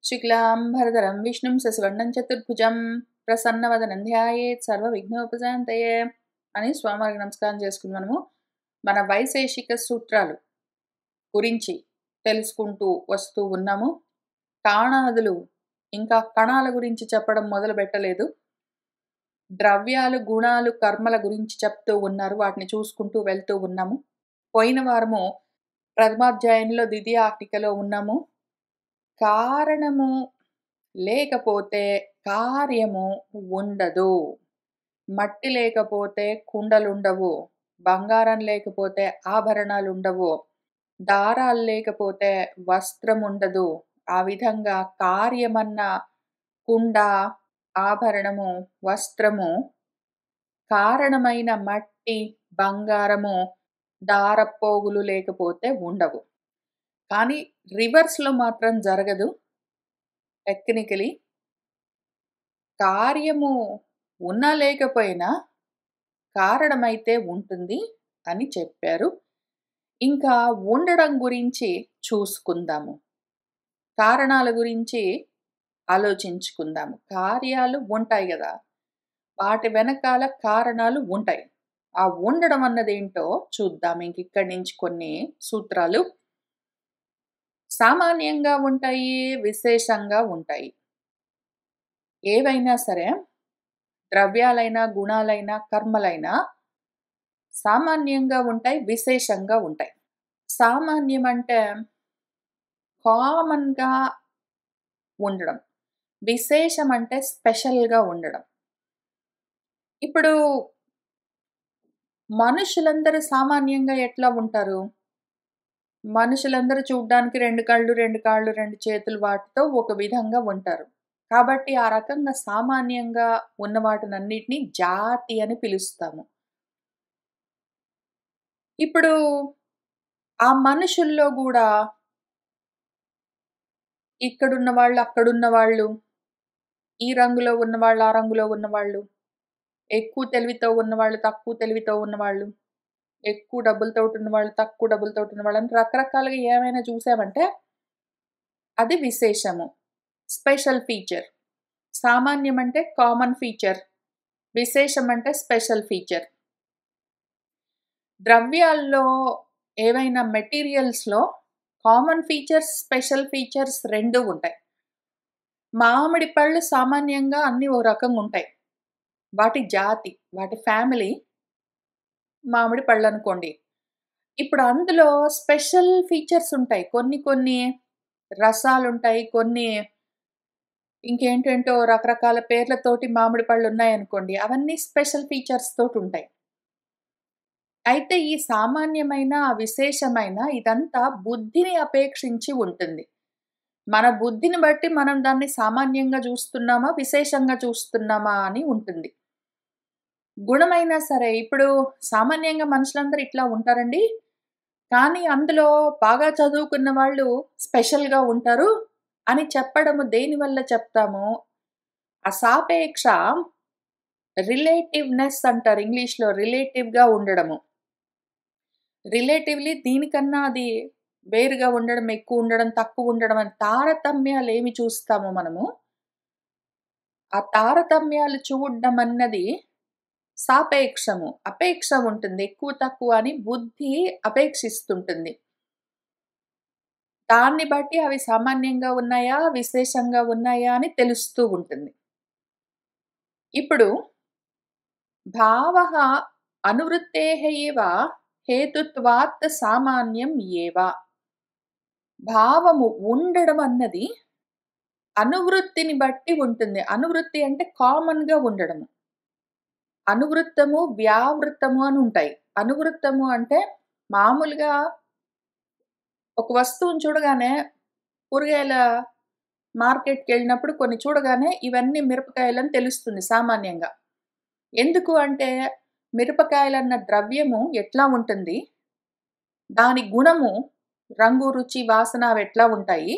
శుక్లాంబరధరం విష్ణుం శశివర్ణం చతుర్భుజం ప్రసన్నవదనం ధ్యాయేత్ సర్వవిఘ్నోపశాంతయే అని స్వామివారికి నమస్కారం చేసుకుని మన వైశేషిక సూత్రాలు గురించి తెలుసుకుంటూ వస్తూ ఉన్నాము. కాణాదులు ఇంకా కణాల గురించి చెప్పడం మొదలు పెట్టలేదు. ద్రవ్యాలు, గుణాలు, కర్మల గురించి చెప్తూ ఉన్నారు. వాటిని చూసుకుంటూ వెళ్తూ ఉన్నాము. పోయిన వారము ప్రథమాధ్యాయంలో ద్వితీయాహ్నికలో ఉన్నాము. కారణము లేకపోతే కార్యము ఉండదు. మట్టి లేకపోతే కుండలుండవు, బంగారం లేకపోతే ఆభరణాలు ఉండవు, దారాలు లేకపోతే వస్త్రం ఉండదు. ఆ విధంగా కార్యమన్న కుండ, ఆభరణము, వస్త్రము, కారణమైన మట్టి, బంగారము, దారపోగులు లేకపోతే ఉండవు. కానీ రివర్స్లో మాత్రం జరగదు. టెక్నికలీ కార్యము ఉన్నా లేకపోయినా కారణమైతే ఉంటుంది అని చెప్పారు. ఇంకా ఉండడం గురించి చూసుకుందాము. కారణాల గురించి ఆలోచించుకుందాము. కార్యాలు ఉంటాయి కదా, వాటి వెనకాల కారణాలు ఉంటాయి. ఆ ఉండడం అన్నదేంటో చూద్దాం. ఇక్కడి నుంచి కొన్ని సూత్రాలు సామాన్యంగా ఉంటాయి, విశేషంగా ఉంటాయి. ఏవైనా సరే, ద్రవ్యాలైనా, గుణాలైనా, కర్మలైనా సామాన్యంగా ఉంటాయి, విశేషంగా ఉంటాయి. సామాన్యం అంటే కామన్గా ఉండడం, విశేషం అంటే స్పెషల్గా ఉండడం. ఇప్పుడు మనుషులందరూ సామాన్యంగా ఎట్లా ఉంటారు? మనుషులందరూ చూడ్డానికి 2 కళ్ళు, 2 కాళ్ళు, 2 చేతులు వాటితో ఒక విధంగా ఉంటారు. కాబట్టి ఆ రకంగా సామాన్యంగా ఉన్న వాటినన్నిటిని జాతి అని పిలుస్తాము. ఇప్పుడు ఆ మనుషుల్లో గూడా ఇక్కడున్న వాళ్ళు, అక్కడున్న వాళ్ళు, ఈ రంగులో ఉన్నవాళ్ళు, ఆ రంగులో ఉన్నవాళ్ళు, ఎక్కువ తెలివితో ఉన్నవాళ్ళు, తక్కువ తెలివితో ఉన్నవాళ్ళు, ఎక్కువ డబ్బులతోటి ఉన్నవాళ్ళు, తక్కువ డబ్బులతోటి ఉన్నవాళ్ళు అని రకరకాలుగా ఏమైనా చూసామంటే అది విశేషము, స్పెషల్ ఫీచర్. సామాన్యం అంటే కామన్ ఫీచర్, విశేషం అంటే స్పెషల్ ఫీచర్. ద్రవ్యాల్లో ఏవైనా మెటీరియల్స్‌లో కామన్ ఫీచర్స్, స్పెషల్ ఫీచర్స్ 2 ఉంటాయి. మామిడి పళ్ళు సామాన్యంగా అన్నీ ఓ రకంగా ఉంటాయి. వాటి జాతి, వాటి ఫ్యామిలీ మామిడి పళ్ళనుకోండి. ఇప్పుడు అందులో స్పెషల్ ఫీచర్స్ ఉంటాయి. కొన్ని కొన్ని రసాలుంటాయి. కొన్ని ఇంకేంటేంటో రకరకాల పేర్లతోటి మామిడి పళ్ళున్నాయనుకోండి. అవన్నీ స్పెషల్ ఫీచర్స్ తోటుంటాయి. అయితే ఈ సామాన్యమైన, విశేషమైన ఇదంతా బుద్ధిని అపేక్షించి ఉంటుంది. మన బుద్ధిని బట్టి మనం దాన్ని సామాన్యంగా చూస్తున్నామా, విశేషంగా చూస్తున్నామా అని ఉంటుంది. గుణమైనా సరే, ఇప్పుడు సామాన్యంగా మనుషులందరూ ఇట్లా ఉంటారండి. కానీ అందులో బాగా చదువుకున్న వాళ్ళు స్పెషల్‌గా ఉంటారు అని చెప్పడము దేనివల్ల చెప్తాము? అసాపేక్ష రిలేటివ్‌నెస్ అంటారు ఇంగ్లీష్‌లో. రిలేటివ్‌గా ఉండడము. రిలేటివ్‌లీ దీనికన్నా అది వేరుగా ఉండడం, ఎక్కువ ఉండడం, తక్కువ ఉండడం అని తారతమ్యాలేమి చూస్తామో మనము, ఆ తారతమ్యాలు చూడడం అన్నది సాపేక్షము. అపేక్ష ఉంటుంది. ఎక్కువ, తక్కువ అని బుద్ధి అపేక్షిస్తుంటుంది. దాన్ని బట్టి అవి సామాన్యంగా ఉన్నాయా, విశేషంగా ఉన్నాయా అని తెలుస్తూ ఉంటుంది. ఇప్పుడు భావః అనువృత్తేః ఏవ హేతుత్వాత్ సామాన్యం ఏవ. భావము ఉండడం అన్నది అనువృత్తిని బట్టి ఉంటుంది. అనువృత్తి అంటే కామన్‌గా ఉండడము. అనువృత్తము, వ్యావృత్తము అని ఉంటాయి. అనువృత్తము అంటే మామూలుగా ఒక వస్తువుని చూడగానే కూరగాయల మార్కెట్‌కెళ్ళినప్పుడు కొన్ని చూడగానే ఇవన్నీ మిరపకాయలని తెలుస్తుంది సామాన్యంగా. ఎందుకు అంటే మిరపకాయలన్న ద్రవ్యము ఎట్లా ఉంటుంది? దాని గుణము, రంగు, రుచి, వాసన అవెట్లా ఉంటాయి?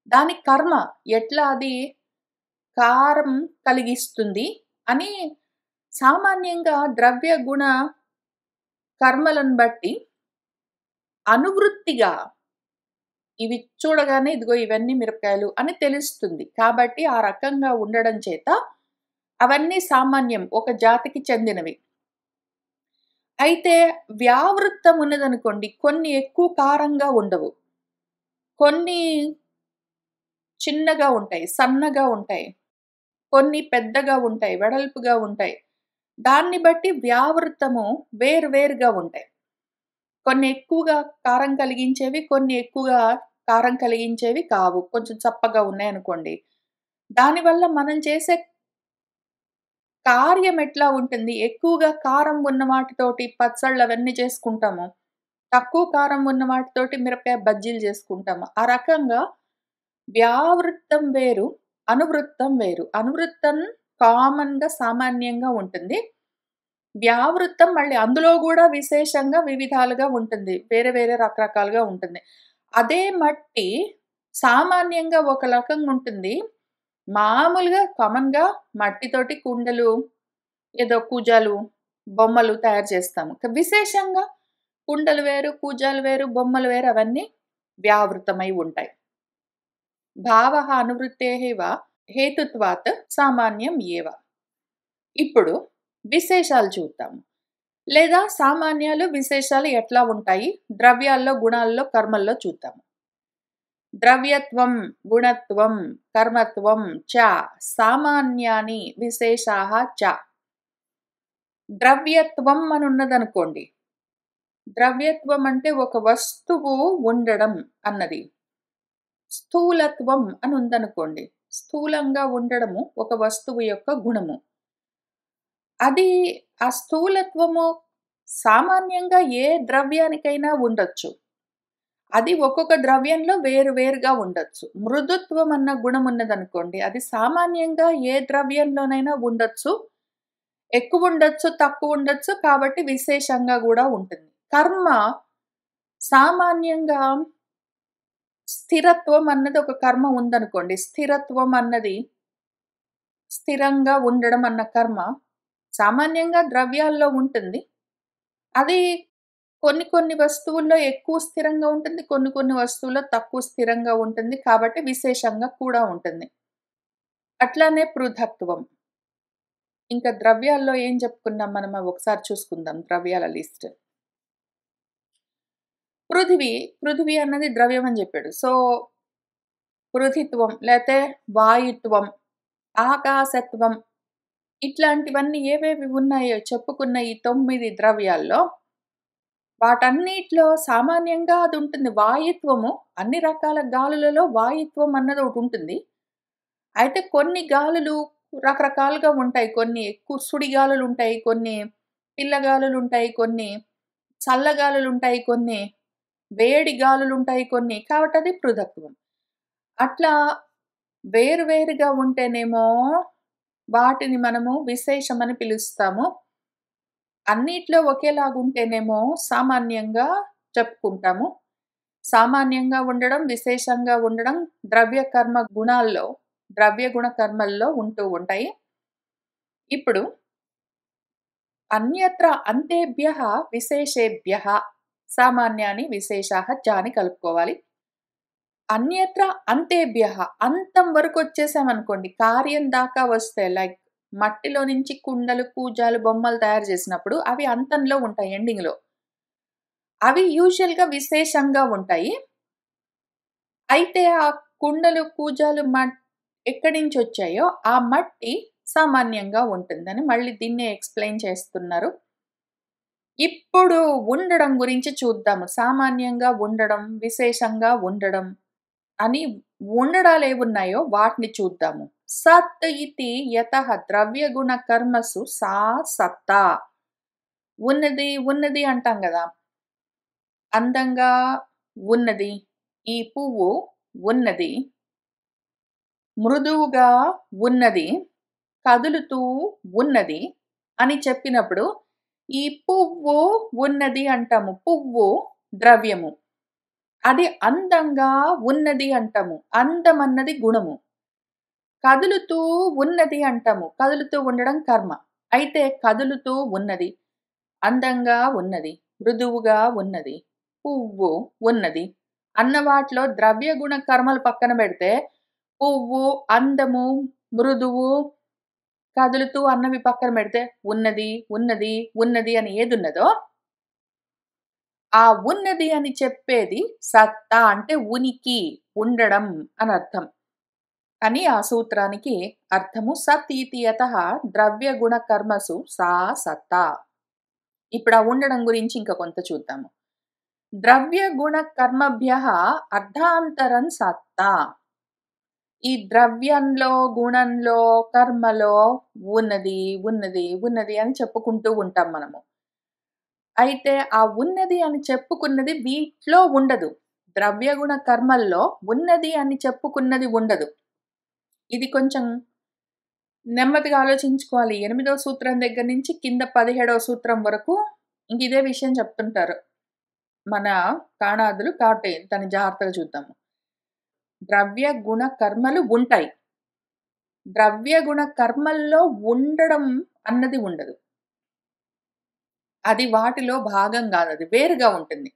దాని కర్మ ఎట్లా అది కారం కలిగిస్తుంది అని సామాన్యంగా ద్రవ్య, గుణ, కర్మలను బట్టి అనువృత్తిగా ఇవి చూడగానే ఇదిగో ఇవన్నీ మిరపకాయలు అని తెలుస్తుంది. కాబట్టి ఆ రకంగా ఉండడం చేత అవన్నీ సామాన్యం. ఒక జాతికి చెందినవి. అయితే వ్యావృత్తం ఉన్నదనుకోండి, కొన్ని ఎక్కువ కారంగా ఉండవు. కొన్ని చిన్నగా ఉంటాయి, సన్నగా ఉంటాయి. కొన్ని పెద్దగా ఉంటాయి, వెడల్పుగా ఉంటాయి. దాన్ని బట్టి వ్యావృత్తము వేరు వేరుగా ఉంటాయి. కొన్ని ఎక్కువగా కారం కలిగించేవి, కొన్ని ఎక్కువగా కారం కలిగించేవి కావు. కొంచెం చప్పగా ఉన్నాయనుకోండి. దానివల్ల మనం చేసే కార్యం ఎట్లా ఉంటుంది? ఎక్కువగా కారం ఉన్న వాటితోటి పచ్చళ్ళవన్నీ చేసుకుంటాము. తక్కువ కారం ఉన్న వాటితోటి మిరపకాయ బజ్జీలు చేసుకుంటాము. ఆ రకంగా వ్యావృత్తం వేరు, అనువృత్తం వేరు. అనువృత్తం కామన్‌గా, సామాన్యంగా ఉంటుంది. వ్యావృత్తం మళ్ళీ అందులో గూడా విశేషంగా వివిధాలుగా ఉంటుంది. వేరే వేరే రకరకాలుగా ఉంటుంది. అదే మట్టి సామాన్యంగా ఒక రకంగా ఉంటుంది. మామూలుగా కామన్‌గా మట్టితోటి కుండలు, ఏదో కూజాలు, బొమ్మలు తయారు చేస్తాము. విశేషంగా కుండలు వేరు, కూజాలు వేరు, బొమ్మలు వేరు అవన్నీ వ్యావృతమై ఉంటాయి. భావః అనువృత్తేః ఇవ హేతుత్వాత్ సామాన్యం ఏవ. ఇప్పుడు విశేషాలు చూద్దాము. లేదా సామాన్యాలు, విశేషాలు ఎట్లా ఉంటాయి? ద్రవ్యాల్లో, గుణాల్లో, కర్మల్లో చూద్దాము. ద్రవ్యత్వం, గుణత్వం, కర్మత్వం చ సామాన్యాని విశేషాః చ. ద్రవ్యత్వం అని ఉన్నదనుకోండి. ద్రవ్యత్వం అంటే ఒక వస్తువు ఉండడం అన్నది. స్థూలత్వం అని ఉందనుకోండి. స్థూలంగా ఉండడము ఒక వస్తువు యొక్క గుణము. అది ఆ స్థూలత్వము సామాన్యంగా ఏ ద్రవ్యానికైనా ఉండొచ్చు. అది ఒక్కొక్క ద్రవ్యంలో వేరు వేరుగా ఉండొచ్చు. మృదుత్వం అన్న గుణం ఉన్నదనుకోండి. అది సామాన్యంగా ఏ ద్రవ్యంలోనైనా ఉండొచ్చు. ఎక్కువుండొచ్చు, తక్కువుండొచ్చు. కాబట్టి విశేషంగా గూడా ఉంటుంది. కర్మ సామాన్యంగా స్థిరత్వం అన్నది ఒక కర్మ ఉందనుకోండి. స్థిరత్వం అన్నది స్థిరంగా ఉండడం అన్న కర్మ సామాన్యంగా ద్రవ్యాల్లో ఉంటుంది. అది కొన్ని కొన్ని వస్తువుల్లో ఎక్కువ స్థిరంగా ఉంటుంది. కొన్ని కొన్ని వస్తువుల్లో తక్కువ స్థిరంగా ఉంటుంది. కాబట్టి విశేషంగా కూడా ఉంటుంది. అట్లానే పృథక్త్వం. ఇంకా ద్రవ్యాల్లో ఏం చెప్పుకున్నాం మనం అవి ఒకసారి చూసుకుందాం ద్రవ్యాల లిస్ట్. పృథివీ, పృథివీ అన్నది ద్రవ్యం అని చెప్పాడు. సో, పృథిత్వం లేతే వాయుత్వం, ఆకాశత్వం ఇట్లాంటివన్నీ ఏవేవి ఉన్నాయో చెప్పుకున్న ఈ 9 ద్రవ్యాల్లో వాటన్నిటిలో సామాన్యంగా అది ఉంటుంది. వాయుత్వము అన్ని రకాల గాలులలో వాయుత్వం అన్నది ఒకటుంటుంది. అయితే కొన్ని గాలులు రకరకాలుగా ఉంటాయి. కొన్ని ఎక్కువ సుడిగాలులుంటాయి. కొన్ని పిల్లగాలులుంటాయి. కొన్ని చల్లగాలులుంటాయి. కొన్ని వేడి గాలులుంటాయి కొన్ని. కాబట్టి అది పృథక్త్వం. అట్లా వేరు వేరుగా ఉంటేనేమో వాటిని మనము విశేషమని పిలుస్తాము. అన్నిట్లో ఒకేలాగుంటేనేమో సామాన్యంగా చెప్పుకుంటాము. సామాన్యంగా ఉండడం, విశేషంగా ఉండడం ద్రవ్య కర్మ గుణాల్లో, ద్రవ్య గుణ కర్మల్లో ఉంటూ ఉంటాయి. ఇప్పుడు అన్యత్ర అంతేభ్యః విశేషేభ్యః సామాన్యాని విశేషాః చ అని కలుపుకోవాలి. అన్యత్ర అంతేభ్యః అంతం వరకొచ్చేసామనుకోండి, కార్యం దాకా వస్తే లైక్ మట్టిలో నుంచి కుండలు, కూజాలు, బొమ్మలు తయారు చేసినప్పుడు అవి అంతంలో ఉంటాయి ఎండింగ్‌లో. అవి యూజువల్‌గా విశేషంగా ఉంటాయి. అయితే ఆ కుండలు, కూజాలు ఎక్కడి నుంచొచ్చాయో ఆ మట్టి సామాన్యంగా ఉంటుందని మళ్ళీ దీన్నే ఎక్స్‌ప్లెయిన్ చేస్తున్నారు. ఇప్పుడు ఉండడం గురించి చూద్దాము. సామాన్యంగా ఉండడం, విశేషంగా ఉండడం అని ఉండడాలేవున్నాయో వాటిని చూద్దాము. సత్ ఇతి యతః ద్రవ్యగుణ కర్మసు సా సత్తా. ఉన్నది, ఉన్నది అంటాం గదా! అందంగా ఉన్నది. ఈ పువ్వు ఉన్నది. మృదువుగా ఉన్నది. కదులుతూ ఉన్నది అని చెప్పినప్పుడు ఈ పువ్వు ఉన్నది అంటాము. పువ్వు ద్రవ్యము. అది అందంగా ఉన్నది అంటాము. అందం అన్నది గుణము. కదులుతూ ఉన్నది అంటాము. కదులుతూ ఉండడం కర్మ. అయితే కదులుతూ ఉన్నది, అందంగా ఉన్నది, మృదువుగా ఉన్నది, పువ్వు ఉన్నది అన్న వాటిలో ద్రవ్య గుణ కర్మలు పక్కన పెడితే పువ్వు, అందము, మృదువు, కదులుతూ అన్నవి పక్కన పెడితే ఉన్నది, ఉన్నది, ఉన్నది అని ఏదున్నదో ఆ ఉన్నది అని చెప్పేది సత్తా అంటే ఉనికి, ఉండడం అని అర్థం. అని ఆ సూత్రానికి అర్థము. సత్ ఇతి యతః ద్రవ్య గుణ కర్మసు సా సత్తా. ఇప్పుడు ఆ ఉండడం గురించి ఇంకా కొంత చూద్దాము. ద్రవ్య గుణ కర్మభ్యః అర్థాంతరం సత్తా. ఈ ద్రవ్యంలో, గుణంలో, కర్మలో ఉన్నది, ఉన్నది, ఉన్నది అని చెప్పుకుంటూ ఉంటాం మనము. అయితే ఆ ఉన్నది అని చెప్పుకున్నది వీటిలో ఉండదు. ద్రవ్యగుణ కర్మల్లో ఉన్నది అని చెప్పుకున్నది ఉండదు. ఇది కొంచెం నెమ్మదిగా ఆలోచించుకోవాలి. 8వ సూత్రం దగ్గర నుంచి కింద 17వ సూత్రం వరకు ఇదే విషయం చెప్తుంటారు మన కాణాదులు. కాబట్టి దాన్ని జాగ్రత్తగా చూద్దాము. ద్రవ్య గుణ కర్మలు ఉంటాయి. ద్రవ్య గుణ కర్మల్లో ఉండడం అన్నది ఉండదు. అది వాటిలో భాగం కాదు. అది వేరుగా ఉంటుంది.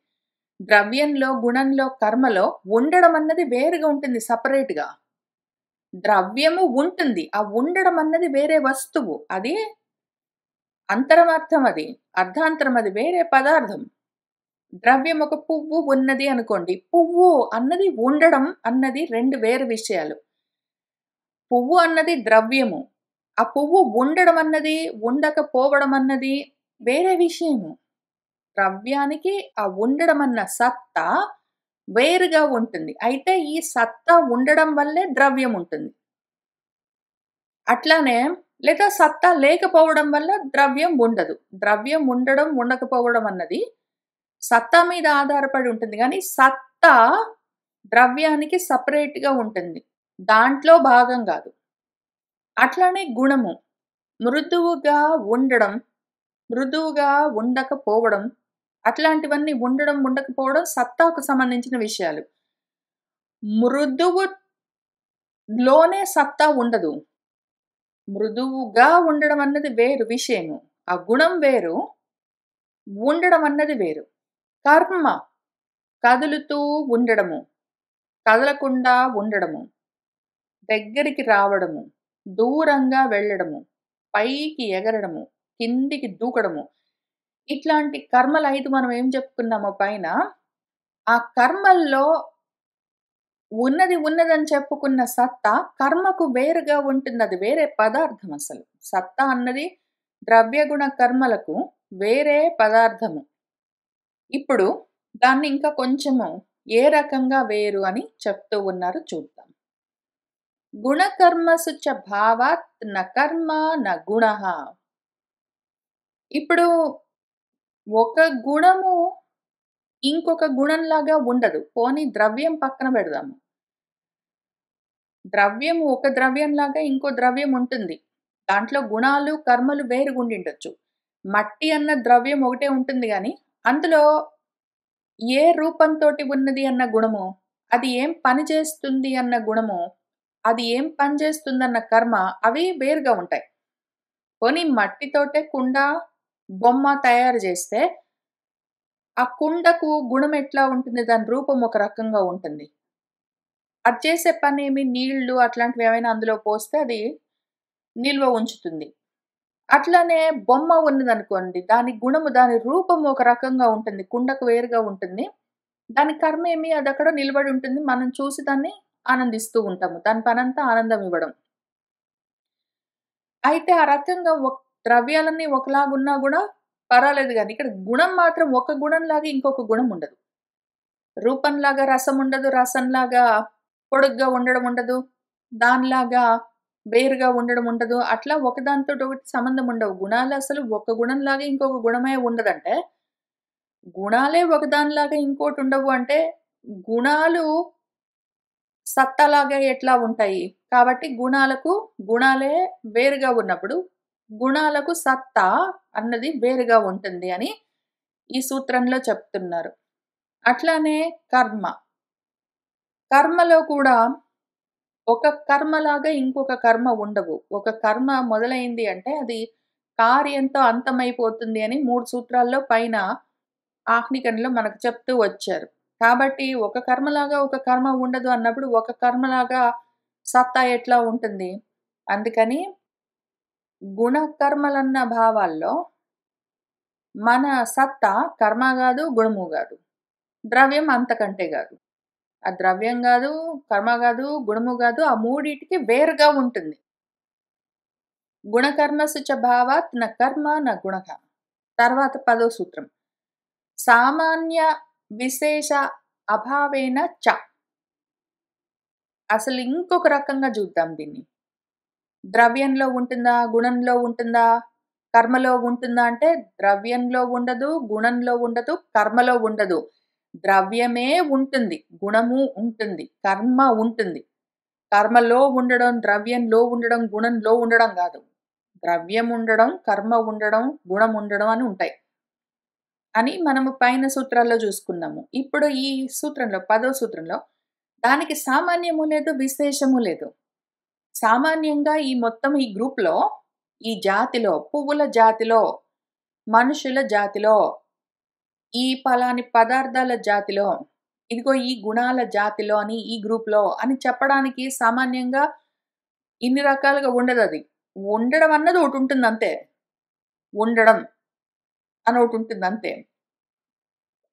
ద్రవ్యంలో, గుణంలో, కర్మలో ఉండడం అన్నది వేరుగా ఉంటుంది సెపరేట్‌గా. ద్రవ్యము ఉంటుంది. ఆ ఉండడం అన్నది వేరే వస్తువు. అది అంతరమర్థం అది. అర్థాంతరం అది వేరే పదార్థం. ద్రవ్యం ఒక పువ్వు ఉన్నది అనుకోండి. పువ్వు అన్నది ఉండడం అన్నది 2 వేరు విషయాలు. పువ్వు అన్నది ద్రవ్యము. ఆ పువ్వు ఉండడం అన్నది, ఉండకపోవడం అన్నది వేరే విషయము. ద్రవ్యానికి ఆ ఉండడం అన్న సత్తా వేరుగా ఉంటుంది. అయితే ఈ సత్తా ఉండడం వల్లే ద్రవ్యం ఉంటుంది. అట్లానే లేదా సత్తా లేకపోవడం వల్ల ద్రవ్యం ఉండదు. ద్రవ్యం ఉండడం, ఉండకపోవడం అన్నది సత్తా మీద ఆధారపడి ఉంటుంది. కానీ సత్తా ద్రవ్యానికి సెపరేట్‌గా ఉంటుంది. దాంట్లో భాగం కాదు. అట్లానే గుణము. మృదువుగా ఉండడం, మృదువుగా ఉండకపోవడం అట్లాంటివన్నీ ఉండడం, ఉండకపోవడం సత్తాకు సంబంధించిన విషయాలు. మృదువులోనే సత్తా ఉండదు. మృదువుగా ఉండడం అన్నది వేరు విషయము. ఆ గుణం వేరు, ఉండడం అన్నది వేరు. కర్మ కదులుతూ ఉండడము, కదలకుండా ఉండడము, దగ్గరికి రావడము, దూరంగా వెళ్ళడము, పైకి ఎగరడము, కిందికి దూకడము. ఇట్లాంటి కర్మలు 5 మనం ఏం చెప్పుకున్నామో పైన, ఆ కర్మల్లో ఉన్నది ఉన్నదని చెప్పుకున్న సత్తా కర్మకు వేరుగా ఉంటుంది. అది వేరే పదార్థం అసలు. సత్తా అన్నది ద్రవ్యగుణ కర్మలకు వేరే పదార్థము. ఇప్పుడు దాన్ని ఇంకా కొంచెము ఏ రకంగా వేరు అని చెప్తూ ఉన్నారు చూద్దాం. గుణకర్మసు చ భావాత్ న కర్మ న గుణః. ఇప్పుడు ఒక గుణము ఇంకొక గుణంలాగా ఉండదు. పోనీ ద్రవ్యం పక్కన పెడదాము. ద్రవ్యము ఒక ద్రవ్యంలాగా ఇంకో ద్రవ్యం ఉంటుంది. దాంట్లో గుణాలు, కర్మలు వేరుగుండిండొచ్చు. మట్టి అన్న ద్రవ్యం ఒకటే ఉంటుంది గానీ, అందులో ఏ రూపంతోటి ఉన్నది అన్న గుణము, అది ఏం పని చేస్తుంది అన్న గుణము, అది ఏం పని చేస్తుందన్న కర్మ అవి వేరుగా ఉంటాయి. పోనీ మట్టితోటే కుండ, బొమ్మ తయారు చేస్తే, ఆ కుండకు గుణం ఎట్లా ఉంటుంది? దాని రూపం ఒక రకంగా ఉంటుంది. అది చేసే పనేమి నీళ్లు అట్లాంటివి ఏమైనా అందులో పోస్తే అది నిల్వ ఉంచుతుంది. అట్లనే బొమ్మ ఉన్నదనుకోండి. దాని గుణము, దాని రూపం ఒక రకంగా ఉంటుంది. కుండకు వేరుగా ఉంటుంది. దాని కర్మేమి అదక్కడ నిలబడి ఉంటుంది. మనం చూసి దాన్ని ఆనందిస్తూ ఉంటాము. దాని పనంతా ఆనందం ఇవ్వడం. అయితే ఆ రకంగా ద్రవ్యాలన్నీ ఒకలాగున్నా గూడా పర్వాలేదు గానీ, ఇక్కడ గుణం మాత్రం ఒక గుణంలాగా ఇంకొక గుణం ఉండదు. రూపంలాగా రసం ఉండదు. రసంలాగా పొడుగ్గా ఉండడం ఉండదు. దానిలాగా వేరుగా ఉండడం ఉండదు. అట్లా ఒకదానితోటి ఒకటి సంబంధం ఉండవు. గుణాలు అసలు ఒక గుణంలాగా ఇంకొక గుణమే ఉండదంటే, గుణాలే ఒకదానిలాగా ఇంకోటి ఉండవు అంటే, గుణాలు సత్తాలాగా ఎట్లా ఉంటాయి? కాబట్టి గుణాలే వేరుగా ఉన్నప్పుడు, గుణాలకు సత్తా అన్నది వేరుగా ఉంటుంది అని ఈ సూత్రంలో చెప్తున్నారు. అట్లానే కర్మ. కర్మలో కూడా ఒక కర్మలాగా ఇంకొక కర్మ ఉండవు. ఒక కర్మ మొదలైంది అంటే అది కార్యంతో అంతమైపోతుంది అని 3 సూత్రాల్లో పైన ఆహ్నికంలో మనకు చెప్తూ వచ్చారు. కాబట్టి ఒక కర్మలాగా ఒక కర్మ ఉండదు అన్నప్పుడు ఒక కర్మలాగా సత్తా ఎట్లా ఉంటుంది? అందుకని గుణకర్మలన్న భావాల్లో మన సత్తా కర్మ గాదు, గుణము గాదు. ద్రవ్యం అంతకంటే గాదు. ఆ ద్రవ్యం గాదు, కర్మ గాదు, గుణము గాదు. ఆ మూడిటికి వేరుగా ఉంటుంది. గుణకర్మసు చ భావాత్ న కర్మ న గుణః. తర్వాత 10వ సూత్రం. సామాన్య విశేష అభావేన చ. అసలు ఇంకొక రకంగా చూద్దాం దీన్ని. ద్రవ్యంలో ఉంటుందా? గుణంలో ఉంటుందా? కర్మలో ఉంటుందా? అంటే ద్రవ్యంలో ఉండదు, గుణంలో ఉండదు, కర్మలో ఉండదు. ద్రవ్యమే ఉంటుంది, గుణము ఉంటుంది, కర్మ ఉంటుంది. కర్మలో ఉండడం, ద్రవ్యంలో ఉండడం, గుణంలో ఉండడం గాదు. ద్రవ్యం ఉండడం, కర్మ ఉండడం, గుణం ఉండడం అని ఉంటాయి. అని మనము పైన సూత్రాల్లో చూసుకున్నాము. ఇప్పుడు ఈ సూత్రంలో 10వ సూత్రంలో దానికి సామాన్యము లేదు, విశేషము లేదు. సామాన్యంగా ఈ మొత్తం ఈ గ్రూప్‌లో, ఈ జాతిలో, పువ్వుల జాతిలో, మనుషుల జాతిలో, ఈ పలాని పదార్థాల జాతిలో, ఇదిగో ఈ గుణాల జాతిలో అని ఈ గ్రూప్‌లో అని చెప్పడానికి సామాన్యంగా ఇన్ని రకాలుగా ఉండదది. ఉండడం అన్నది ఒకటుంటుందంతే. ఉండడం అని ఒకటుంటుందంతే.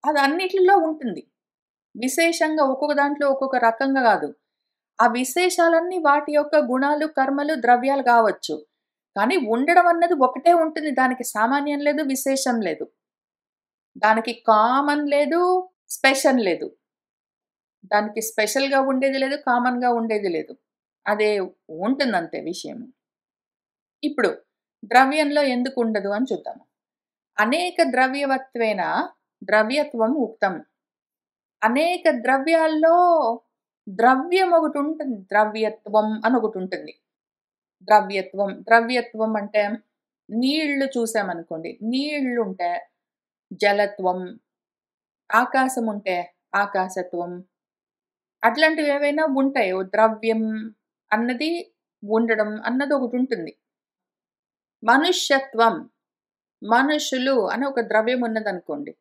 అది అన్నిట్లిలో ఉంటుంది. విశేషంగా ఒక్కొక్క దాంట్లో ఒక్కొక్క రకంగా గాదు. ఆ విశేషాలన్నీ వాటి యొక్క గుణాలు, కర్మలు, ద్రవ్యాలు గావచ్చు. కానీ ఉండడం అన్నది ఒకటే ఉంటుంది. దానికి సామాన్యం లేదు, విశేషం లేదు. దానికి కామన్ లేదు, స్పెషల్ లేదు. దానికి స్పెషల్‌గా ఉండేది లేదు, కామన్‌గా ఉండేది లేదు. అదే ఉంటుందంతే విషయం. ఇప్పుడు ద్రవ్యంలో ఎందుకుండదు అని చూద్దాము. అనేక ద్రవ్యవత్వేన ద్రవ్యత్వం ఉక్తం. అనేక ద్రవ్యాల్లో ద్రవ్యం ఒకటుంటుంది. ద్రవ్యత్వం అని ఒకటుంటుంది. ద్రవ్యత్వం. ద్రవ్యత్వం అంటే నీళ్లు చూసామనుకోండి. నీళ్లుంటే జలత్వం, ఆకాశం ఉంటే ఆకాశత్వం. అట్లాంటివేవైనా ఉంటాయి. ఓ ద్రవ్యం అన్నది ఉండడం అన్నది ఒకటుంటుంది. మనుష్యత్వం. మనుషులు అని ఒక ద్రవ్యం ఉన్నదనుకోండి.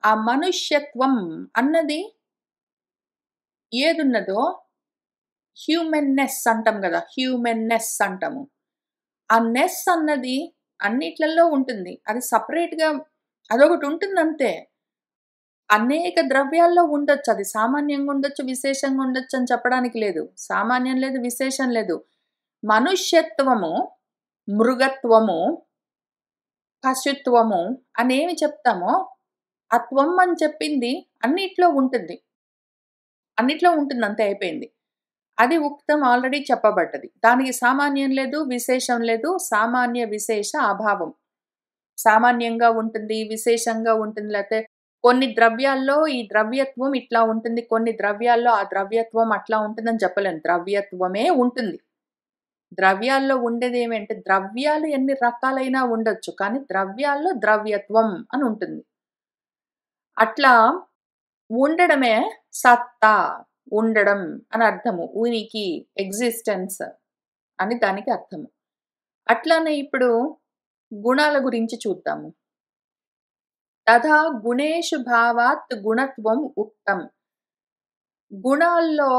ఆ మనుష్యత్వం అన్నది ఏదున్నదో హ్యూమన్‌నెస్ అంటాం గదా! హ్యూమన్‌నెస్ అంటాము. ఆ నెస్ అన్నది అన్నిట్లల్లో ఉంటుంది. అది సెపరేట్‌గా అదొకటుంటుందంతే. అనేక ద్రవ్యాల్లో ఉండొచ్చు. అది సామాన్యంగా ఉండొచ్చు, విశేషంగా ఉండొచ్చు అని చెప్పడానికి లేదు. సామాన్యం లేదు, విశేషం లేదు. మనుష్యత్వము, మృగత్వము, పశుత్వము అనేవి చెప్తామో, ఆ త్వం అని చెప్పింది అన్నిట్లో ఉంటుంది. అన్నిట్లో ఉంటుంది అంతే అయిపోయింది. అది ఉక్తం ఆల్రెడీ చెప్పబడ్డది. దానికి సామాన్యం లేదు, విశేషం లేదు. సామాన్య, విశేష అభావం. సామాన్యంగా ఉంటుంది, విశేషంగా ఉంటుంది. లేతే కొన్ని ద్రవ్యాల్లో ఈ ద్రవ్యత్వం ఇట్లా ఉంటుంది. కొన్ని ద్రవ్యాల్లో ఆ ద్రవ్యత్వం అట్లా ఉంటుందని చెప్పలేను. ద్రవ్యత్వమే ఉంటుంది. ద్రవ్యాల్లో ఉండేదేమంటే ద్రవ్యాలు ఎన్ని రకాలైనా ఉండొచ్చు. కానీ ద్రవ్యాల్లో ద్రవ్యత్వం అని ఉంటుంది. అట్లా ఉండడమే సత్తా, ఉండడం అని అర్థము. ఉనికి, ఎగ్జిస్టెన్స్ అని దానికి అర్థము. అట్లానే ఇప్పుడు గుణాల గురించి చూద్దాము. తథా గుణేషు భావాత్ గుణత్వం ఉక్తం. గుణాల్లో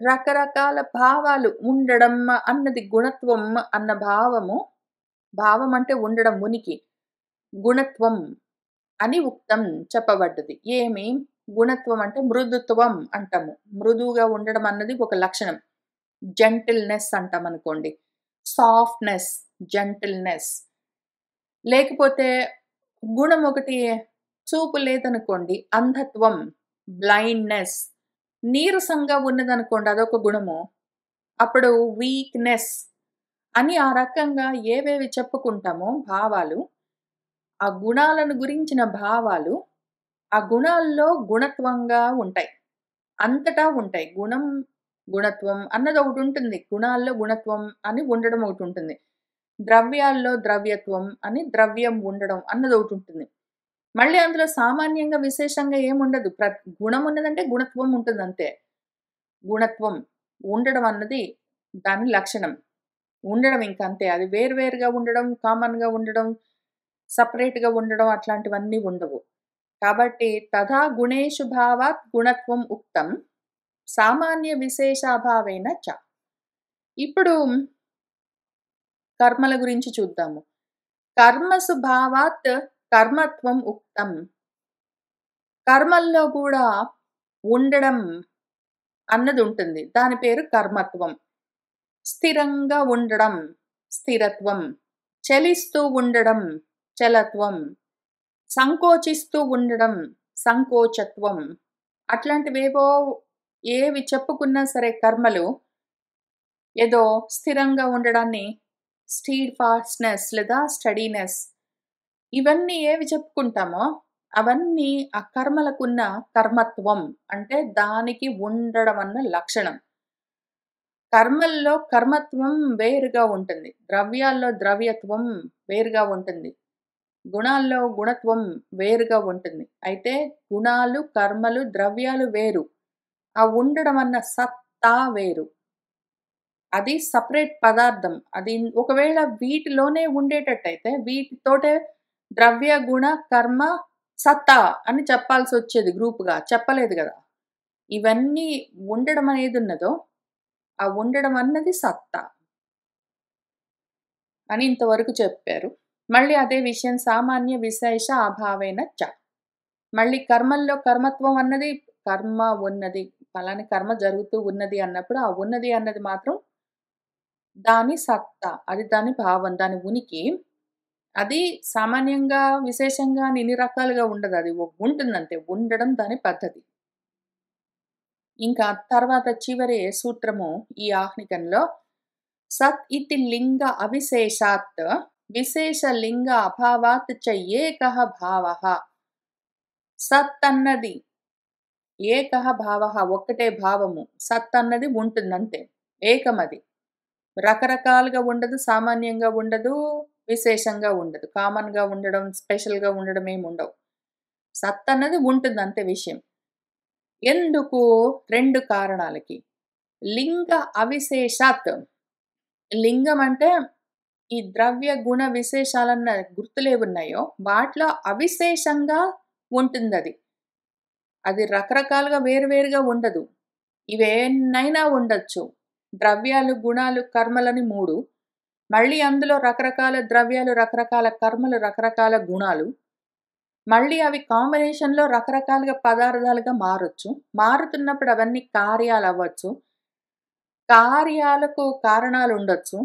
రకరకాల భావాలు ఉండడం అన్నది గుణత్వం అన్న భావము. భావం అంటే ఉండడం, ఉనికి. గుణత్వం అని ఉక్తం చెప్పబడ్డది. ఏమి? గుణత్వం అంటే మృదుత్వం అంటాము. మృదువుగా ఉండడం అన్నది ఒక లక్షణం. జెంటిల్‌నెస్ అంటామనుకోండి. Softness, gentleness. లేకపోతే గుణం ఒకటి చూపు లేదనుకోండి. అంధత్వం, బ్లైండ్‌నెస్. నీరసంగా ఉన్నదనుకోండి అదొక గుణము. అప్పుడు వీక్‌నెస్ అని ఆ రకంగా ఏవేవి చెప్పుకుంటామో భావాలు, ఆ గుణాలను గురించిన భావాలు, ఆ గుణాల్లో గుణత్వంగా ఉంటాయి. అంతటా ఉంటాయి. గుణం, గుణత్వం అన్నది ఒకటుంటుంది. గుణాల్లో గుణత్వం అని ఉండడం ఒకటుంటుంది. ద్రవ్యాల్లో ద్రవ్యత్వం అని ద్రవ్యం ఉండడం అన్నది ఒకటుంటుంది. మళ్ళీ అందులో సామాన్యంగా, విశేషంగా ఏముండదు. గుణం ఉన్నదంటే గుణత్వం ఉంటుందంతే. గుణత్వం ఉండడం అన్నది దాని లక్షణం. ఉండడం ఇంకంతే. అది వేరు వేరుగా ఉండడం, కామన్‌గా ఉండడం, సెపరేట్‌గా ఉండడం అట్లాంటివన్నీ ఉండవు. కాబట్టి తథా గుణేషు భావాత్ గుణత్వం ఉక్తం సామాన్య విశేషాభావేన చ. ఇప్పుడు కర్మల గురించి చూద్దాము. కర్మసు భావాత్ కర్మత్వం ఉక్తం. కర్మల్లో కూడా ఉండడం అన్నది ఉంటుంది. దాని పేరు కర్మత్వం. స్థిరంగా ఉండడం స్థిరత్వం, చలిస్తూ ఉండడం చలత్వం, సంకోచిస్తూ ఉండడం సంకోచత్వం. అట్లాంటివేవో ఏవి చెప్పుకున్నా సరే కర్మలు ఏదో స్థిరంగా ఉండడాన్ని స్టీడ్ ఫాస్ట్నెస్ లేదా స్టడీనెస్, ఇవన్నీ ఏవి చెప్పుకుంటామో అవన్నీ ఆ కర్మలకున్న కర్మత్వం, అంటే దానికి ఉండడం అన్న లక్షణం. కర్మల్లో కర్మత్వం వేరుగా ఉంటుంది, ద్రవ్యాల్లో ద్రవ్యత్వం వేరుగా ఉంటుంది, గుణాల్లో గుణత్వం వేరుగా ఉంటుంది. అయితే గుణాలు, కర్మలు, ద్రవ్యాలు వేరు, ఆ ఉండడం అన్న సత్తా వేరు. అది సపరేట్ పదార్థం. అది ఒకవేళ వీటిలోనే ఉండేటట్టయితే వీటితోటే ద్రవ్య, గుణ, కర్మ, సత్తా అని చెప్పాల్సొచ్చేది గ్రూప్‌గా. చెప్పలేదు గదా! ఇవన్నీ ఉండడం అనేది ఉన్నదో, ఆ ఉండడం అన్నది సత్తా అని ఇంతవరకు చెప్పారు. మళ్ళీ అదే విషయం సామాన్య విశేష అభావేన చ. మళ్ళీ కర్మల్లో కర్మత్వం అన్నది, కర్మ ఉన్నది, ఫలాని కర్మ జరుగుతూ ఉన్నది అన్నప్పుడు ఆ ఉన్నది అన్నది మాత్రం దాని సత్తా, అది దాని భావం, దాని ఉనికి. అది సామాన్యంగా, విశేషంగా అని ఇన్ని రకాలుగా ఉండదు. అది ఉంటుందంతే. ఉండడం దాని పద్ధతి. ఇంకా తర్వాత చివరి సూత్రము ఈ ఆహ్నికంలో సత్ ఇతి లింగ అవిశేషాత్ విశేష లింగ అభావాత్ చ ఏకః భావః. సత్ అన్నది ఏకః భావః, ఒక్కటే భావము. సత్ అన్నది ఉంటుందంతే, ఏకమది. రకరకాలుగా ఉండదు, సామాన్యంగా ఉండదు, విశేషంగా ఉండదు, కామన్‌గా ఉండడం, స్పెషల్‌గా ఉండడం ఏమి ఉండవు. సత్ అన్నది ఉంటుంది అంతే విషయం. ఎందుకు? 2 కారణాలకి. లింగ అవిశేషాత్. లింగం అంటే ఈ ద్రవ్య, గుణ, విశేషాలన్న గుర్తులేవున్నాయో వాటిలో అవిశేషంగా ఉంటుందది. అది రకరకాలుగా వేరువేరుగా ఉండదు. ఇవేన్నైనా ఉండొచ్చు. ద్రవ్యాలు, గుణాలు, కర్మలని 3. మళ్ళీ అందులో రకరకాల ద్రవ్యాలు, రకరకాల కర్మలు, రకరకాల గుణాలు. మళ్ళీ అవి కాంబినేషన్‌లో రకరకాలుగా పదార్థాలుగా మారొచ్చు. మారుతున్నప్పుడు అవన్నీ కార్యాలవ్వచ్చు. కార్యాలకు కారణాలుండొచ్చు.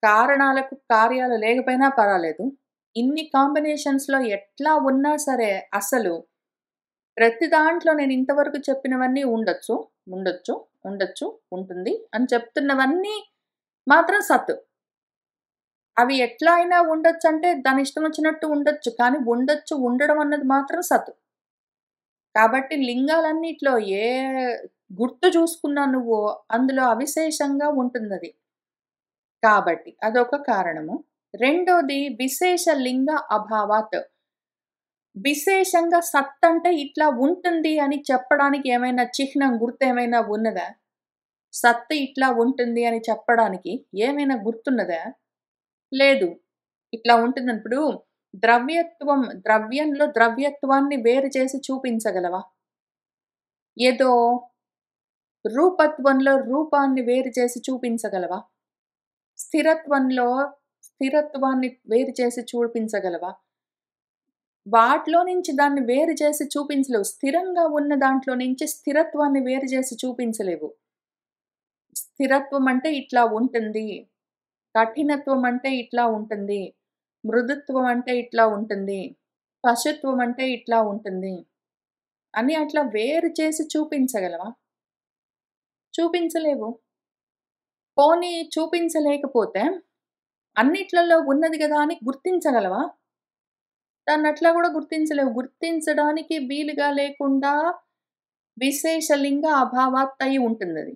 కారణాలకు కార్యాలు లేకపోయినా పర్వాలేదు. ఇన్ని కాంబినేషన్స్‌లో ఎట్లా ఉన్నా సరే అసలు ప్రతి దాంట్లో నేను ఇంతవరకు చెప్పినవన్నీ ఉండొచ్చు, ఉండొచ్చు, ఉండొచ్చు, ఉంటుంది అని చెప్తున్నవన్నీ మాత్రం సత్. అవి ఎట్లా అయినా ఉండొచ్చంటే దాని ఇష్టం వచ్చినట్టు ఉండొచ్చు. కానీ ఉండొచ్చు, ఉండడం అన్నది మాత్రం సత్. కాబట్టి లింగాలన్నిట్లో ఏ గుర్తు చూసుకున్నా నువ్వు అందులో అవిశేషంగా ఉంటుందది. కాబట్టి అదొక కారణము. రెండోది విశేష లింగ అభావాత్. విశేషంగా సత్ అంటే ఇట్లా ఉంటుంది అని చెప్పడానికి ఏమైనా చిహ్నం, గుర్తేమైనా ఉన్నదా? సత్ ఇట్లా ఉంటుంది అని చెప్పడానికి ఏమైనా గుర్తున్నదా? లేదు. ఇట్లా ఉంటుందని ఇప్పుడు ద్రవ్యత్వం, ద్రవ్యంలో ద్రవ్యత్వాన్ని వేరు చేసి చూపించగలవా? ఏదో రూపత్వంలో రూపాన్ని వేరు చేసి చూపించగలవా? స్థిరత్వంలో స్థిరత్వాన్ని వేరు చేసి చూపించగలవా? వాటిలో నుంచి దాన్ని వేరు చేసి చూపించలేవు. స్థిరంగా ఉన్న దాంట్లో నుంచి స్థిరత్వాన్ని వేరు చేసి చూపించలేవు. స్థిరత్వం అంటే ఇట్లా ఉంటుంది. కఠినత్వం అంటే ఇట్లా ఉంటుంది. మృదుత్వం అంటే ఇట్లా ఉంటుంది. పశుత్వం అంటే ఇట్లా ఉంటుంది అని అట్లా వేరు చేసి చూపించగలవా? చూపించలేవు. పోనీ చూపించలేకపోతే అన్నిట్లలో ఉన్నది గదా అని గుర్తించగలవా? దాన్నట్లా గూడా గుర్తించలేవు. గుర్తించడానికి వీలుగా లేకుండా విశేషలింగ అభావాత్ అయి ఉంటుందది.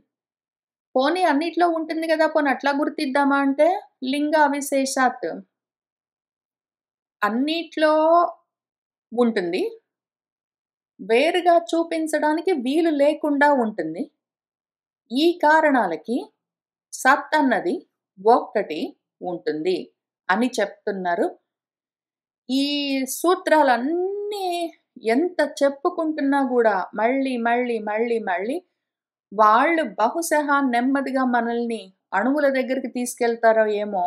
పోనీ అన్నిట్లో ఉంటుంది గదా! పోనీ అట్లా గుర్తిద్దామా అంటే లింగ అవిశేషాత్. అన్నిట్లో ఉంటుంది. వేరుగా చూపించడానికి వీలు లేకుండా ఉంటుంది. ఈ కారణాలకి సత్ అన్నది ఒక్కటి ఉంటుంది అని చెప్తున్నారు. ఈ సూత్రాలన్నిటిని ఇవన్నీ ఎంత చెప్పుకుంటున్నా గూడా మళ్ళీ, మళ్ళీ, మళ్ళీ, మళ్ళీ వాళ్ళు బహుశಃ నెమ్మదిగా మనల్ని అణువుల దగ్గరికి తీసుకెళ్తారో ఏమో!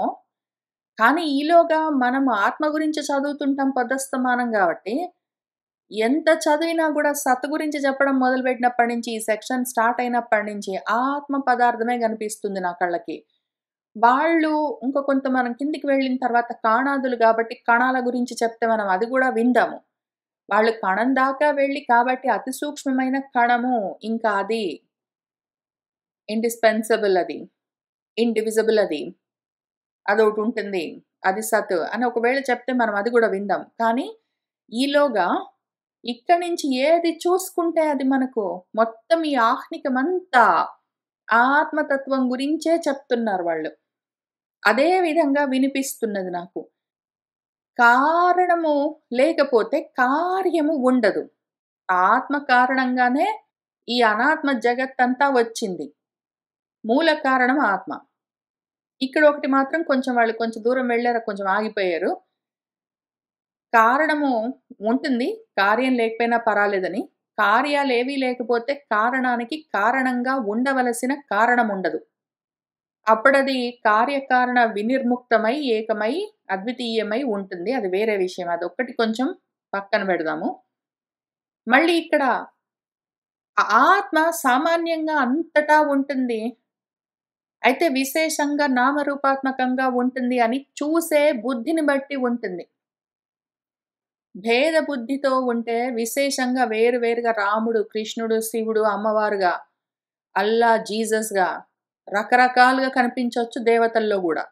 కానీ ఈలోగా మనం ఆత్మ గురించి చదువుతుంటాం పొద్దస్తమానం గాబట్టి, ఎంత చదివినా గూడా సత్ గురించి చెప్పడం మొదలుపెట్టినప్పటి నుంచి, ఈ సెక్షన్ స్టార్ట్ అయినప్పటి నుంచి ఆత్మ పదార్థమే గనిపిస్తుంది నా కళ్ళకి. వాళ్ళు ఇంక కొంత మనం కిందికి వెళ్ళిన తర్వాత కాణాదులు గాబట్టి, కణాల గురించి చెప్తే మనం అది గూడా విందాము. వాళ్ళు కణం దాకా వెళ్ళి కాబట్టి అతి సూక్ష్మమైన కణము ఇంకా అది ఇండిస్పెన్సబుల్ అది. ఇండివిజిబుల్ అది. అదోటుంటుంది. అది సత్ అని ఒకవేళ చెప్తే మనం అది గూడా విందాం. కానీ ఈలోగా ఇక్కడి నుంచి ఏది చూసుకుంటే అది మనకు మొత్తం ఈ ఆహ్నికమంతా ఆత్మతత్వం గురించే చెప్తున్నారు వాళ్ళు. అదే విధంగా వినిపిస్తున్నది నాకు. కారణము లేకపోతే కార్యము ఉండదు. ఆత్మ కారణంగానే ఈ అనాత్మ జగత్తంతా వచ్చింది. మూల కారణం ఆత్మ. ఇక్కడ ఒకటి మాత్రం వాళ్ళు కొంచెం దూరం వెళ్లారు, కొంచెం ఆగిపోయారు. కారణము ఉంటుంది. కార్యం లేకపోయినా పర్వాలేదని. కార్యాలేవీ లేకపోతే కారణానికి కారణంగా ఉండవలసిన కారణముండదు. అప్పుడది కార్యకారణ వినిర్ముక్తమై, ఏకమై, అద్వితీయమై ఉంటుంది. అది వేరే విషయం. అదొక్కటి కొంచెం పక్కన పెడదాము. మళ్ళీ ఇక్కడ ఆత్మ సామాన్యంగా అంతటా ఉంటుంది. అయితే విశేషంగా నామరూపాత్మకంగా ఉంటుంది అని చూసే బుద్ధిని బట్టి ఉంటుంది. భేద బుద్ధితో ఉంటే విశేషంగా వేరుగా రాముడు, కృష్ణుడు, శివుడు, అమ్మవారుగా, అల్లా, జీసస్‌గా రకరకాలుగా కనిపించొచ్చు దేవతల్లో గూడా.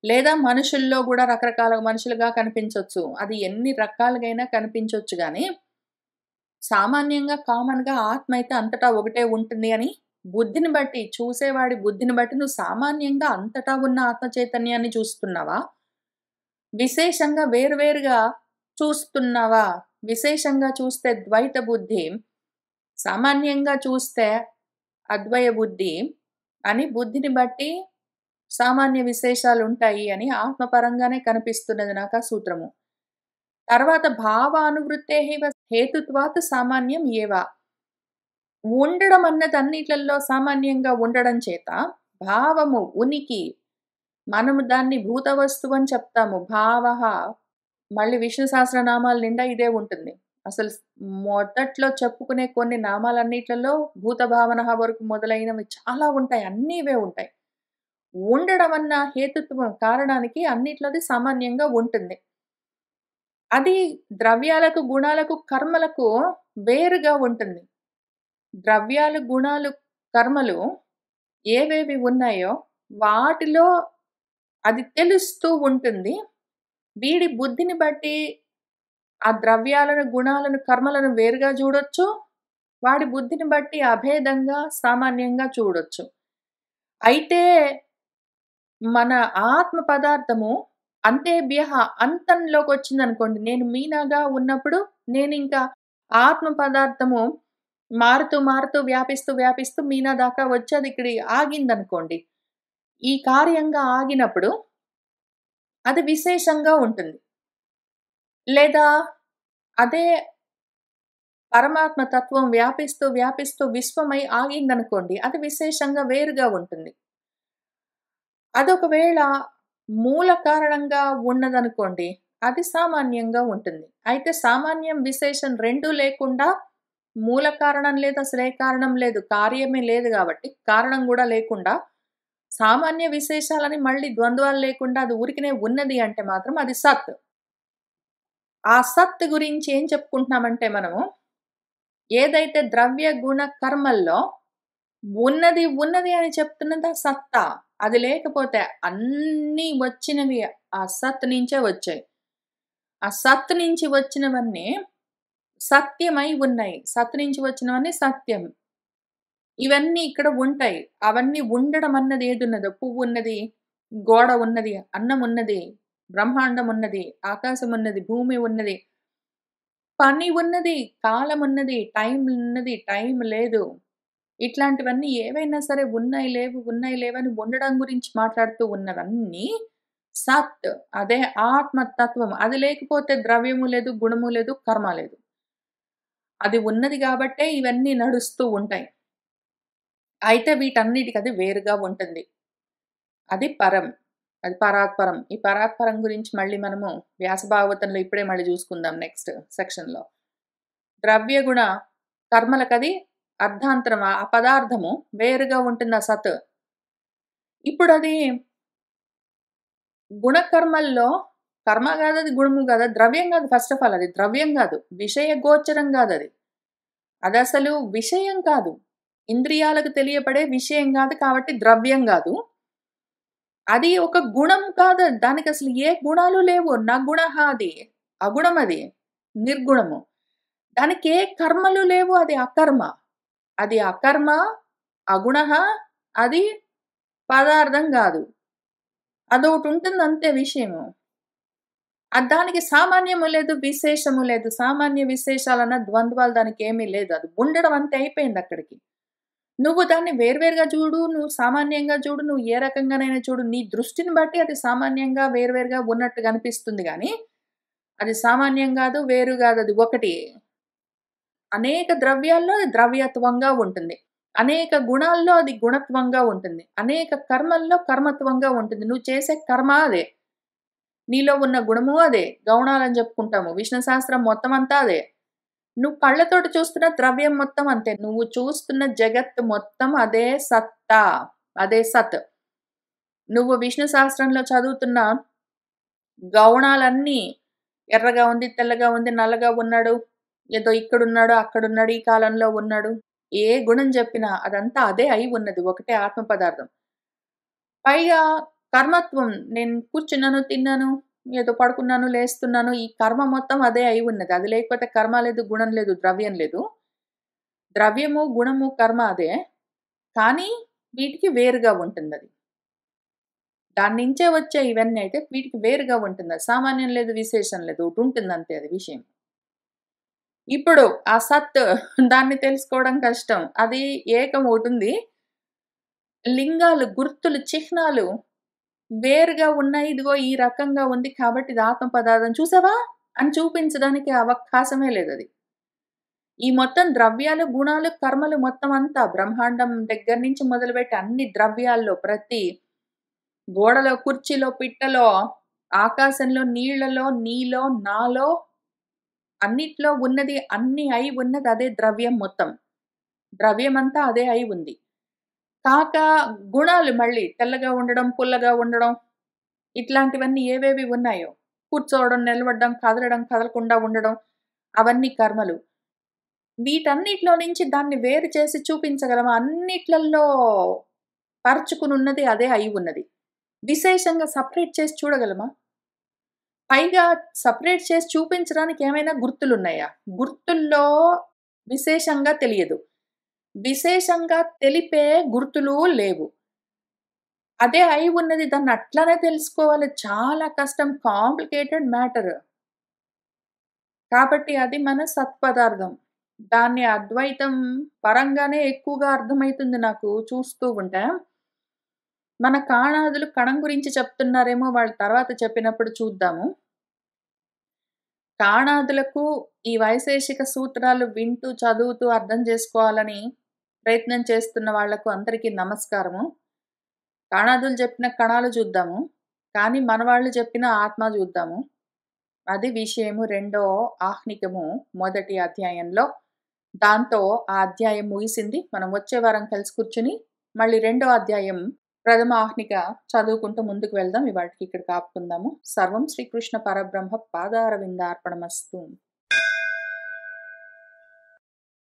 లేదా మనుషుల్లో గూడా రకరకాల మనుషులుగా కనిపించొచ్చు. అది ఎన్ని రకాలుగైనా కనిపించొచ్చు గానీ, సామాన్యంగా కామన్‌గా ఆత్మ అయితే అంతటా ఒకటే ఉంటుంది అని బుద్ధిని బట్టి, చూసేవాడి బుద్ధిని బట్టి నువ్వు సామాన్యంగా అంతటా ఉన్న ఆత్మ చైతన్యాన్ని చూస్తున్నావా? విశేషంగా వేరుగా చూస్తున్నావా? విశేషంగా చూస్తే ద్వైత బుద్ధి, సామాన్యంగా చూస్తే అద్వయ బుద్ధి అని బుద్ధిని బట్టి సామాన్య విశేషాలుంటాయి అని ఆత్మపరంగానే కనిపిస్తున్నది నాకా సూత్రము. తర్వాత భావానువృత్తేహివ హేతుత్వాత్ సామాన్యం ఏవ. ఉండడం అన్నది అన్నిట్లల్లో సామాన్యంగా ఉండడం చేత భావము, ఉనికి, మనము దాన్ని భూత వస్తువు అని చెప్తాము. భావః మళ్ళీ విష్ణు సహస్రనామాల నిండా ఇదే ఉంటుంది. అసలు మొదట్లో చెప్పుకునే కొన్ని నామాలన్నిట్లలో భూత భావనః వరకు మొదలైనవి చాలా ఉంటాయి. అన్నీ ఇవే ఉంటాయి. ఉండడం అన్న హేతుత్వం కారణానికి అన్నిట్లోది సామాన్యంగా ఉంటుంది. అది ద్రవ్యాలకు, గుణాలకు, కర్మలకు వేరుగా ఉంటుంది. ద్రవ్యాలు, గుణాలు, కర్మలు ఏవేవి ఉన్నాయో వాటిలో అది తెలుస్తూ ఉంటుంది. వీడి బుద్ధిని బట్టి ఆ ద్రవ్యాలను, గుణాలను, కర్మలను వేరుగా చూడొచ్చు. వాడి బుద్ధిని బట్టి అభేదంగా, సామాన్యంగా చూడొచ్చు. అయితే మన ఆత్మ పదార్థము అంతేభ్యః అంతంలోకొచ్చిందనుకోండి. నేను మీనాగా ఉన్నప్పుడు నేనింకా ఆత్మ పదార్థము మారుతూ, వ్యాపిస్తూ మీనా దాకా వచ్చి అది ఇక్కడ ఆగిందనుకోండి. ఈ కార్యంగా ఆగినప్పుడు అది విశేషంగా ఉంటుంది. లేదా అదే పరమాత్మ తత్వం వ్యాపిస్తూ విశ్వమై ఆగిందనుకోండి. అది విశేషంగా వేరుగా ఉంటుంది. అదొకవేళ మూల కారణంగా ఉన్నదనుకోండి. అది సామాన్యంగా ఉంటుంది. అయితే సామాన్యం, విశేషం 2 లేకుండా మూల కారణం లేదు, అసలు ఏ కారణం లేదు. కార్యమే లేదు గాబట్టి, కారణం గూడా లేకుండా సామాన్య విశేషాలని మళ్ళీ ద్వంద్వాలు లేకుండా అది ఊరికనే ఉన్నది అంటే మాత్రం అది సత్. ఆ సత్ గురించి ఏం చెప్పుకుంటున్నామంటే మనము, ఏదైతే ద్రవ్య, గుణ, కర్మల్లో ఉన్నది అని చెప్తున్నది ఆ సత్తా. అది లేకపోతే అన్నీ వచ్చినవి ఆ సత్ నుంచే వచ్చాయి. ఆ సత్ నుంచి వచ్చినవన్నీ సత్యమై ఉన్నాయి. సత్ నుంచి వచ్చినవన్నీ సత్యం. ఇవన్నీ ఇక్కడ ఉంటాయి. అవన్నీ ఉండడం అన్నది ఏదున్నదో, పువ్వున్నది, గోడ ఉన్నది, అన్నం ఉన్నది, బ్రహ్మాండం ఉన్నది, ఆకాశం ఉన్నది, భూమి ఉన్నది, పని ఉన్నది, కాలం ఉన్నది, టైం ఉన్నది, టైం లేదు. ఇట్లాంటివన్నీ ఏవైనా సరే ఉన్నాయి లేవు అని ఉండడం గురించి మాట్లాడుతూ ఉన్నవన్నీ సత్ అదే ఆత్మతత్వం. అది లేకపోతే ద్రవ్యము లేదు, గుణము లేదు, కర్మ లేదు. అది ఉన్నది గాబట్టే ఇవన్నీ నడుస్తూ ఉంటాయి. అయితే వీటన్నిటికి అది వేరుగా ఉంటుంది. అది పరం. అది పరాత్పరం. ఈ పరాత్పరం గురించి మళ్ళీ మనము వ్యాస భాగవతంలో ఇప్పుడే మళ్ళీ జూసుకుందాం నెక్స్ట్ సెక్షన్‌లో. ద్రవ్యగుణ కర్మలకది అర్ధాంతరం. ఆ పదార్థము వేరుగా ఉంటుంది ఆ సత్. ఇప్పుడది గుణకర్మల్లో కర్మ గాదది, గుణము గాదు. ద్రవ్యం గాదు ఫస్ట్ ఆఫ్ ఆల్ అది ద్రవ్యం గాదు. విషయ గోచరం గాదది. అదసలు విషయం కాదు. ఇంద్రియాలకు తెలియబడే విషయం గాదు కాబట్టి ద్రవ్యం గాదు. అది ఒక గుణం కాదు. దానికసలు ఏ గుణాలు లేవు. నగుణః అది. అగుణమది. నిర్గుణము. దానికే కర్మలు లేవు. అది అకర్మ. అది అకర్మ, అగుణః, అది పదార్థం గాదు. అదోటుంటుంది అంతే విషయము. దానికి సామాన్యము లేదు, విశేషము లేదు. సామాన్య విశేషాలన్న ద్వంద్వాలు దానికేమీ లేదు. అది ఉండడం అంతే అయిపోయిందక్కడికి. నువ్వు దాన్ని వేర్వేరుగా చూడు, నువ్వు సామాన్యంగా చూడు, నువ్వు ఏ రకంగానైనా చూడు. నీ దృష్టిని బట్టి అది సామాన్యంగా, వేర్వేరుగా ఉన్నట్టుగా అనిపిస్తుంది గానీ, అది సామాన్యం గాదు, వేరు గాదు. అది ఒకటి. అనేక ద్రవ్యాల్లో అది ద్రవ్యత్వంగా ఉంటుంది. అనేక గుణాల్లో అది గుణత్వంగా ఉంటుంది. అనేక కర్మల్లో కర్మత్వంగా ఉంటుంది. నువ్వు చేసే కర్మ అదే. నీలో ఉన్న గుణము అదే. గౌణాలని జెప్పుకుంటాము. విష్ణు సహస్రం మొత్తం అంతా అదే. నువ్వు కళ్ళతోటి చూస్తున్న ద్రవ్యం మొత్తం అంతే. నువ్వు చూస్తున్న జగత్తు మొత్తం అదే సత్తా. అదే సత్. నువ్వు విష్ణు సహస్రంలో చదువుతున్న గౌణాలన్నీ ఎర్రగా ఉంది, తెల్లగా ఉంది, నల్లగా ఉన్నాడు, ఏదో ఇక్కడున్నాడు, అక్కడున్నాడు, ఈ కాలంలో ఉన్నాడు. ఏ గుణం జెప్పినా అదంతా అదే అయి ఉన్నది. ఒకటే ఆత్మ పదార్థం. పైగా కర్మత్వం. నేను కూర్చున్నాను, తిన్నాను, ఏదో పడుకున్నాను, లేస్తున్నాను. ఈ కర్మ మొత్తం అదే అయి ఉన్నది. అది లేకపోతే కర్మ లేదు, గుణం లేదు, ద్రవ్యం లేదు. ద్రవ్యము, గుణము, కర్మ అదే. కానీ వీటికి వేరుగా ఉంటుందది. దాని నుంచే వచ్చే ఇవన్నీ అయితే వీటికి వేరుగా ఉంటుందది. సామాన్యం లేదు, విశేషం లేదు. ఒకటుంటుందంతే అది విషయం. ఇప్పుడు ఆ సత్ దాన్ని తెలుసుకోవడం కష్టం. అది ఏకం ఒకటుంది. లింగాలు, గుర్తులు, చిహ్నాలు వేరుగా ఉన్నాయి. ఇదిగో ఈ రకంగా ఉంది కాబట్టి ఇది ఆత్మ పదార్థం చూసావా? అని చూపించడానికి అవకాశమే లేదది. ఈ మొత్తం ద్రవ్యాలు, గుణాలు, కర్మలు మొత్తం అంతా బ్రహ్మాండం దగ్గర నుంచి మొదలుపెట్టి అన్ని ద్రవ్యాల్లో ప్రతి గోడలో, కుర్చీలో, పిట్టలో, ఆకాశంలో, నీళ్లలో, నీలో, నాలో అన్నిట్లో ఉన్నది అన్నీ అయి ఉన్నది అదే ద్రవ్యం మొత్తం. ద్రవ్యమంతా అదే అయి ఉంది. కాక గుణాలు మళ్ళీ తెల్లగా ఉండడం, పుల్లగా ఉండడం ఇట్లాంటివన్నీ ఏవేవి ఉన్నాయో కూర్చోవడం, నిలబడడం, కదలడం, కదలకుండా ఉండడం అవన్నీ కర్మలు. వీటన్నిటిలో నుంచి దాన్ని వేరు చేసి చూపించగలమా? అన్నిట్లల్లో పరచుకునున్నది అదే అయి ఉన్నది. విశేషంగా సెపరేట్ చేసి చూడగలమా? పైగా సెపరేట్ చేసి చూపించడానికి ఏమైనా గుర్తులున్నాయా? గుర్తుల్లో విశేషంగా తెలియదు. విశేషంగా తెలిపే గుర్తులు లేవు. అదే అయి ఉన్నది. దాన్ని అట్లనే తెలుసుకోవాలి. చాలా కష్టం. Complicated matter. కాబట్టి అది మన సత్పదార్థం. దాన్ని అద్వైతం పరంగానే ఎక్కువగా అర్థమైతుంది నాకు చూస్తూ ఉంటే. మన కాణాదులు కణం గురించి చెప్తున్నారేమో వాళ్ళు తర్వాత చెప్పినప్పుడు చూద్దాము. కాణాదులకు ఈ వైశేషిక సూత్రాలు వింటూ, చదువుతూ అర్థం చేసుకోవాలని ప్రయత్నం చేస్తున్న వాళ్లకు అందరికీ నమస్కారము. కాణాదులు చెప్పిన కణాలు చూద్దాము. కానీ మనవాళ్ళు చెప్పిన ఆత్మ చూద్దాము. అది విషయము రెండో ఆహ్నికము మొదటి అధ్యాయంలో. దాంతో ఆ అధ్యాయం ముగిసింది. మనం వచ్చే వారం కలిసి కూర్చుని మళ్ళీ రెండో అధ్యాయం ప్రథమ ఆహ్నిక చదువుకుంటూ ముందుకు వెళ్దాం. ఇవాళకి ఇక్కడ ఆపుకుందాము. సర్వం శ్రీకృష్ణ పరబ్రహ్మ పాదారవిందార్పణమస్తు.